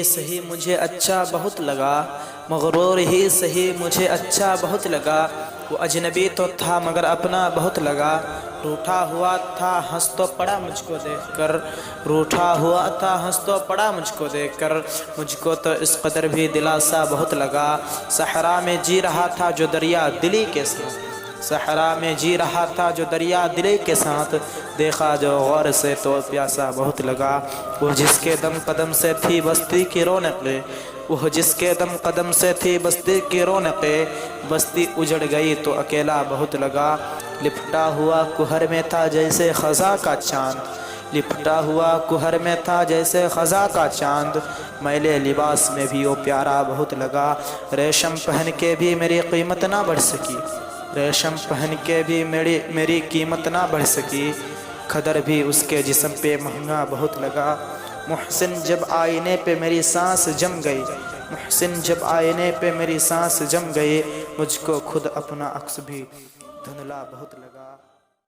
ہی سہی مجھے اچھا بہت لگا، مغرور ہی سہی مجھے اچھا بہت لگا، وہ اجنبی تو تھا مگر اپنا بہت لگا، روٹھا ہوا تھا ہنس تو پڑا مجھ کو دیکھ کر، روٹھا ہوا تھا ہنس تو پڑا مجھ کو دیکھ کر، مجھ کو تو اس قدر بھی دلاسا بہت لگا، صحرا میں جی رہا تھا جو دریا دلی کے ساتھ، صحرا میں جی رہا تھا جو دریا دلی کے ساتھ، دیکھا جو غور سے تو پیاسا بہت لگا، وہ جس کے دم قدم سے تھی بستی کی رونقیں، وہ جس کے دم قدم سے تھی بستی کی رونقیں، بستی اجڑ گئی تو اکیلا بہت لگا، لپٹا ہوا کہر میں تھا جیسے خزاں کا چاند، لپٹا ہوا کہر میں تھا جیسے خزاں کا چاند، میلے لباس میں بھی وہ پیارا بہت لگا، ریشم پہن کے بھی میری قیمت نہ بڑھ سکی، ریشم پہن کے بھی میری قیمت نہ بڑھ سکی، کھدر بھی اس کے جسم پہ مہنگا بہت لگا، محسن جب آئینے پہ میری سانس جم گئی، محسن جب آئینے پہ میری سانس جم گئی، مجھ کو خود اپنا عکس بھی دھندلا بہت لگا۔